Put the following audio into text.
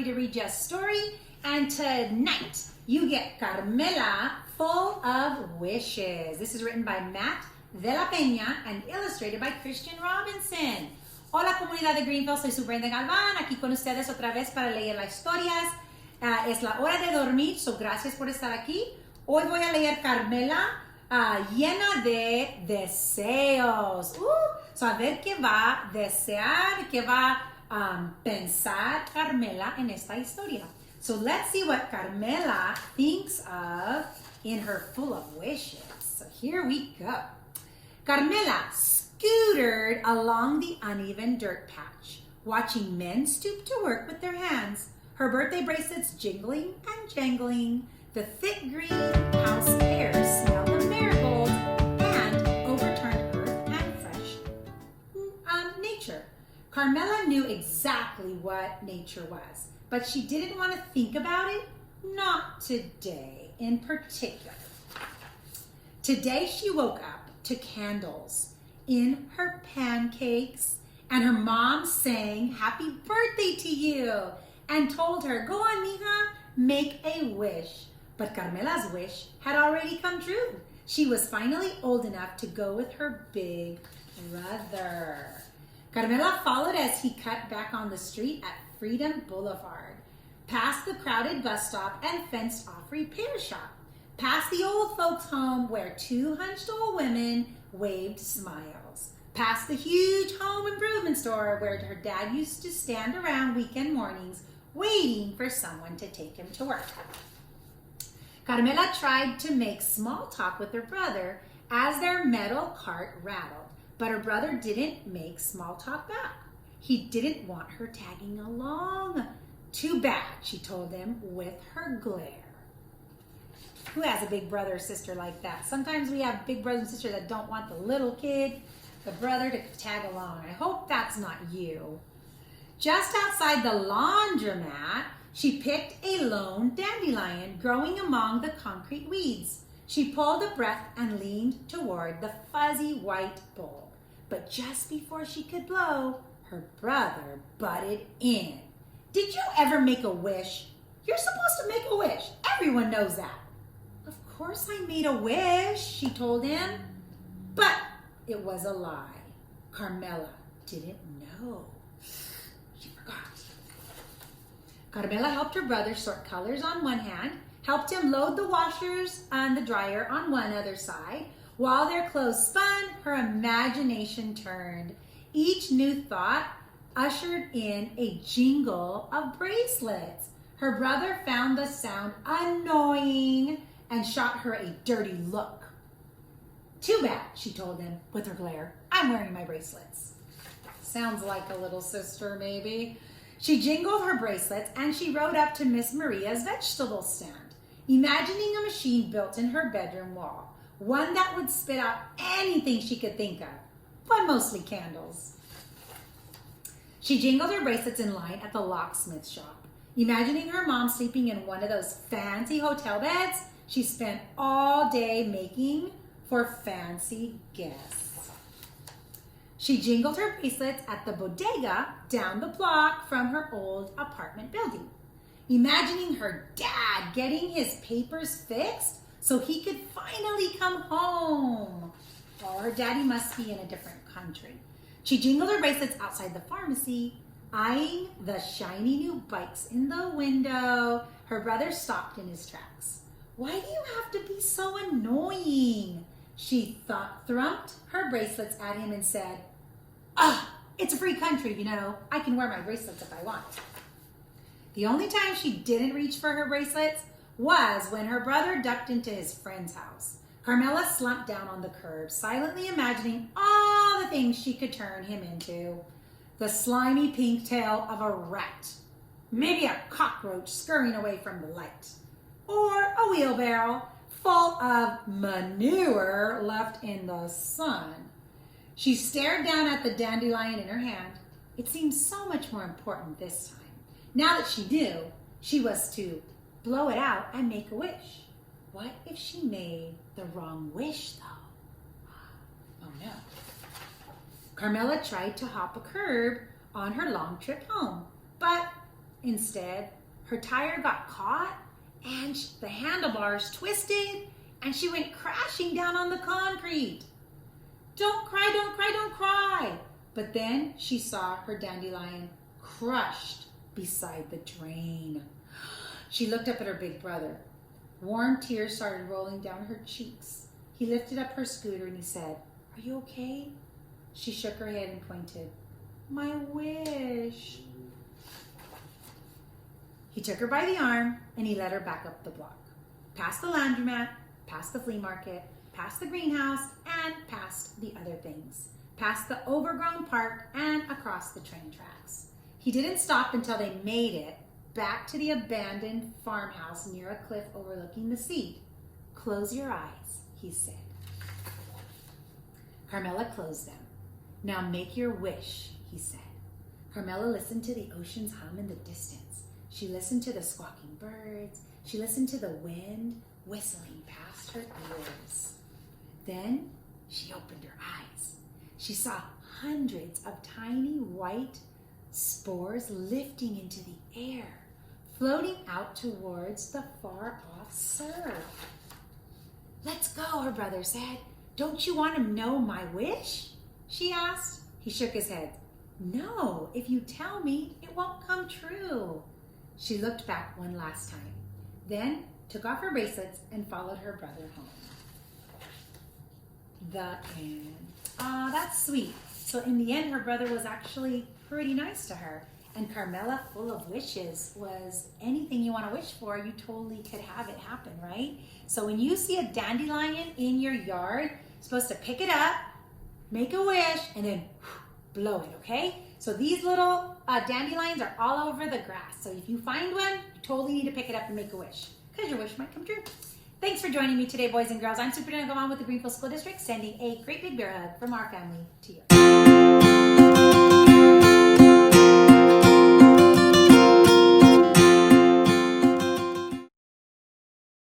ready to read Jess' story. And tonight, you get Carmela, Full of Wishes. This is written by Matt de la Peña and illustrated by Christian Robinson. Hola, comunidad de Greenfield, soy su Brenda Galván, aquí con ustedes otra vez para leer las historias. Es la hora de dormir, so gracias por estar aquí. Hoy voy a leer Carmela, llena de deseos. So a ver qué va a desear, qué va a pensar Carmela en esta historia. So let's see what Carmela thinks of in her Full of Wishes. So here we go. Carmela scootered along the uneven dirt patch, watching men stoop to work with their hands, her birthday bracelets jingling and jangling. The thick green house air smelled of marigolds and overturned earth and fresh nature. Carmela knew exactly what nature was, but she didn't want to think about it, not today in particular. Today she woke up to candles in her pancakes, and her mom sang happy birthday to you and told her, go on, mija, make a wish. But Carmela's wish had already come true. She was finally old enough to go with her big brother. Carmela followed as he cut back on the street at Freedom Boulevard, past the crowded bus stop and fenced-off repair shop, past the old folks' home where two hunched old women waved smiles, past the huge home improvement store where her dad used to stand around weekend mornings waiting for someone to take him to work. Carmela tried to make small talk with her brother as their metal cart rattled, but her brother didn't make small talk back. He didn't want her tagging along. Too bad, she told him with her glare. Who has a big brother or sister like that? Sometimes we have big brothers and sisters that don't want the little kid, the brother, to tag along. I hope that's not you. Just outside the laundromat, she picked a lone dandelion growing among the concrete weeds. She pulled a breath and leaned toward the fuzzy white bulb. But just before she could blow, her brother butted in. Did you ever make a wish? You're supposed to make a wish. Everyone knows that. Of course I made a wish, she told him. But it was a lie. Carmela didn't know. She forgot. Carmela helped her brother sort colors on one hand, helped him load the washers and the dryer on one other side. While their clothes spun, her imagination turned. Each new thought ushered in a jingle of bracelets. Her brother found the sound annoying and shot her a dirty look. Too bad, she told him with her glare. I'm wearing my bracelets. Sounds like a little sister, maybe. She jingled her bracelets and she rode up to Miss Maria's vegetable stand, imagining a machine built in her bedroom wall, one that would spit out anything she could think of, but mostly candles. She jingled her bracelets in line at the locksmith shop, imagining her mom sleeping in one of those fancy hotel beds she spent all day making for fancy guests. She jingled her bracelets at the bodega down the block from her old apartment building, imagining her dad getting his papers fixed so he could finally come home. Oh, her daddy must be in a different country. She jingled her bracelets outside the pharmacy, eyeing the shiny new bikes in the window. Her brother stopped in his tracks. Why do you have to be so annoying? She thrumped her bracelets at him and said, it's a free country, you know. I can wear my bracelets if I want. The only time she didn't reach for her bracelets was when her brother ducked into his friend's house. Carmela slumped down on the curb, silently imagining all the things she could turn him into. The slimy pink tail of a rat, maybe a cockroach scurrying away from the light, or a wheelbarrow full of manure left in the sun. She stared down at the dandelion in her hand. It seemed so much more important this time. Now that she knew, she was to blow it out and make a wish. What if she made the wrong wish, though? Oh no. Carmela tried to hop a curb on her long trip home, but Instead, her tire got caught and the handlebars twisted and she went crashing down on the concrete. Don't cry, don't cry, don't cry. But then she saw her dandelion crushed beside the drain. She looked up at her big brother. Warm tears started rolling down her cheeks. He lifted up her scooter and he said, "Are you okay?" She shook her head and pointed. "My wish." He took her by the arm and he led her back up the block, past the laundromat, past the flea market, past the greenhouse, and past the other things, past the overgrown park and across the train tracks. He didn't stop until they made it back to the abandoned farmhouse near a cliff overlooking the sea. "Close your eyes," he said. Carmela closed them. "Now make your wish," he said. Carmela listened to the ocean's hum in the distance. She listened to the squawking birds. She listened to the wind whistling past her ears. Then she opened her eyes. She saw hundreds of tiny white spores lifting into the air, floating out towards the far-off surf. "Let's go," her brother said. "Don't you want to know my wish?" she asked. He shook his head. "No, if you tell me, it won't come true." She looked back one last time, then took off her bracelets and followed her brother home. The end. Ah, that's sweet. So in the end, her brother was actually pretty nice to her. And Carmela, full of wishes, was anything you want to wish for, you totally could have it happen, right? So when you see a dandelion in your yard, you're supposed to pick it up, make a wish, and then blow it, okay? So these little dandelions are all over the grass. So if you find one, you totally need to pick it up and make a wish, because your wish might come true. Thanks for joining me today, boys and girls. I'm Superintendent Gavan with the Greenfield School District, sending a great big bear hug from our family to you.